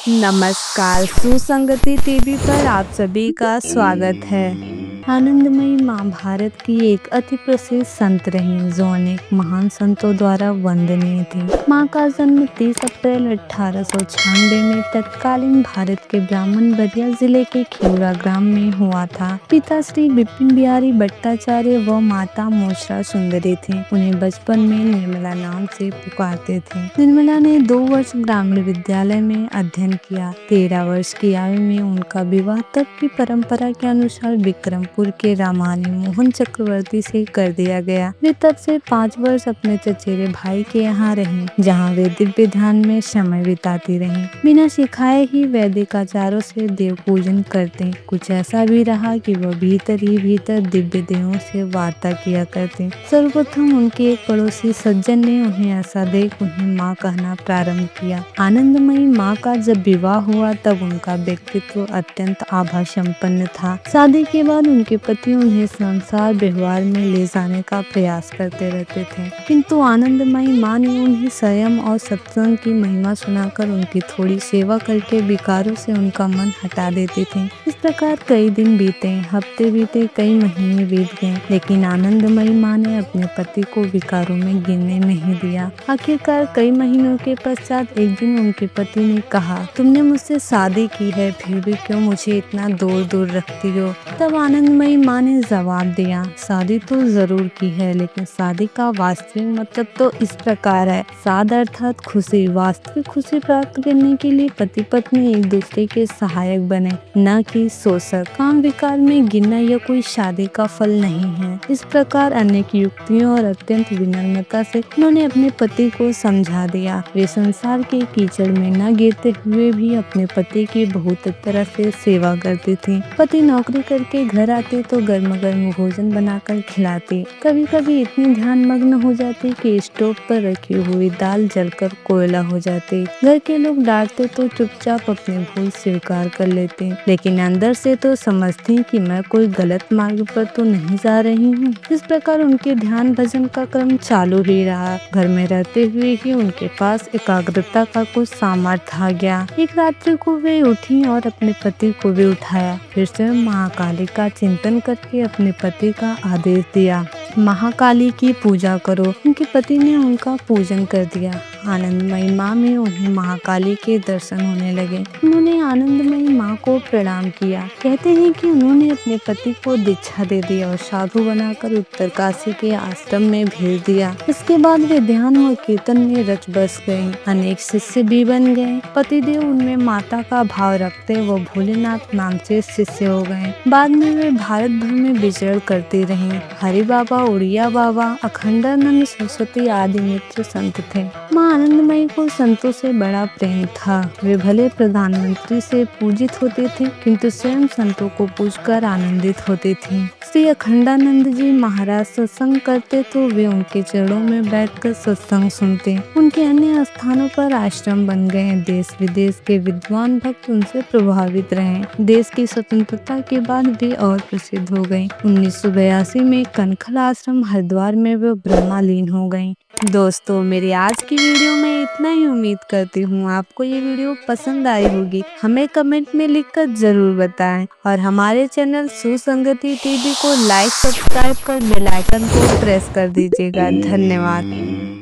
नमस्कार, सुसंगति टीवी पर आप सभी का स्वागत है। आनंदमयी माँ भारत की एक अति प्रसिद्ध संत रहीं, जो अनेक महान संतों द्वारा वंदनीय थी। माँ का जन्म 30 अप्रैल 1896 में तत्कालीन भारत के ब्राह्मण बलिया जिले के खिउरा ग्राम में हुआ था। पिता श्री बिपिन बिहारी भट्टाचार्य व माता मोशरा सुंदरी थी। उन्हें बचपन में निर्मला नाम से पुकारते थे। निर्मला ने 2 वर्ष ग्रामीण विद्यालय में अध्ययन किया। 13 वर्ष की आयु में उनका विवाह तब की परंपरा के अनुसार विक्रमपुर के रामानी मोहन चक्रवर्ती से कर दिया गया। वे तब से 5 वर्ष अपने चचेरे भाई के यहाँ रहीं, जहाँ वे दिव्य ध्यान में समय बिताती रहीं। बिना सिखाए ही वैदिक आचारों से देव पूजन करते। कुछ ऐसा भी रहा कि वह भीतर ही भीतर दिव्य देवों से वार्ता किया करते। सर्वप्रथम उनके एक पड़ोसी सज्जन ने उन्हें ऐसा देख उन्हें माँ कहना प्रारंभ किया। आनंदमयी माँ का जब विवाह हुआ तब उनका व्यक्तित्व अत्यंत आभा संपन्न था। शादी के बाद उनके पति उन्हें संसार व्यवहार में ले जाने का प्रयास करते रहते थे, किंतु आनंदमयी माँ ने उन्हें संयम और सत्संग की महिमा सुनाकर उनकी थोड़ी सेवा करके विकारों से उनका मन हटा देती थी। इस प्रकार कई दिन बीते, हफ्ते बीते, कई महीने बीत गए, लेकिन आनंदमयी माँ ने अपने पति को विकारों में गिरने नहीं दिया। आखिरकार कई महीनों के पश्चात एक दिन उनके पति ने कहा, तुमने मुझसे शादी की है, फिर भी क्यों मुझे इतना दूर दूर रखती हो? तब आनंदमयी माँ ने जवाब दिया, शादी तो जरूर की है, लेकिन शादी का वास्तविक मतलब तो इस प्रकार है। साध अर्थात खुशी। वास्तविक खुशी प्राप्त करने के लिए पति पत्नी एक दूसरे के सहायक बने, न कि शोषक। काम विकार में गिरना यह कोई शादी का फल नहीं है। इस प्रकार अनेक युक्तियों और अत्यंत विनम्रता से उन्होंने अपने पति को समझा दिया। वे संसार के कीचड़ में न गिरते हुए भी अपने पति की बहुत तरह से सेवा करती थी। पति नौकरी करके घर आते तो गर्म गर्म भोजन बनाकर खिलाती। कभी कभी इतनी ध्यान मग्न हो जाती कि स्टोव पर रखी हुई दाल जलकर कोयला हो जाती। घर के लोग डांटते तो चुपचाप अपनी भूल स्वीकार कर लेते, लेकिन अंदर से तो समझती कि मैं कोई गलत मार्ग पर तो नहीं जा रही हूँ। इस प्रकार उनके ध्यान भजन का क्रम चालू ही रहा। घर में रहते हुए ही उनके पास एकाग्रता का कुछ सामर्थ्य आ गया। एक रात्रि को वे उठी और अपने पति को भी उठाया। फिर स्वयं महाकाली का चिंतन करके अपने पति का आदेश दिया, महाकाली की पूजा करो। उनके पति ने उनका पूजन कर दिया। आनंदमयी माँ में उन्हें महाकाली के दर्शन होने लगे। उन्होंने आनंदमयी माँ को प्रणाम किया। कहते हैं कि उन्होंने अपने पति को दीक्षा दे दी और साधु बनाकर उत्तरकाशी के आश्रम में भेज दिया। इसके बाद वे ध्यान और कीर्तन में रच बस गए। अनेक शिष्य भी बन गए। पतिदेव उनमें माता का भाव रखते वो भोलेनाथ नाम से शिष्य हो गए। बाद में वे भारत भर में विचरण करती रहीं। हरि बाबा, उड़िया बाबा, अखंडानंद सरस्वती आदि मित्र संत थे। माँ आनंदमयी को संतों से बड़ा प्रेम था। वे भले प्रधानमंत्री से पूजित होते थे, किंतु स्वयं संतों को पूजकर आनंदित होती थी। श्री अखंडानंद जी महाराज सत्संग करते तो वे उनके चरणों में बैठकर सत्संग सुनते। उनके अन्य स्थानों पर आश्रम बन गए। देश विदेश के विद्वान भक्त उनसे प्रभावित रहे। देश की स्वतंत्रता के बाद वे और प्रसिद्ध हो गए। 1982 में कनखल आश्रम हरिद्वार में वे ब्रह्मलीन हो गयी। दोस्तों, मेरी आज की वीडियो में इतना ही। उम्मीद करती हूँ आपको ये वीडियो पसंद आई होगी। हमें कमेंट में लिखकर जरूर बताएं और हमारे चैनल सुसंगति टीवी को लाइक, सब्सक्राइब कर बेल आइकन को प्रेस कर दीजिएगा। धन्यवाद।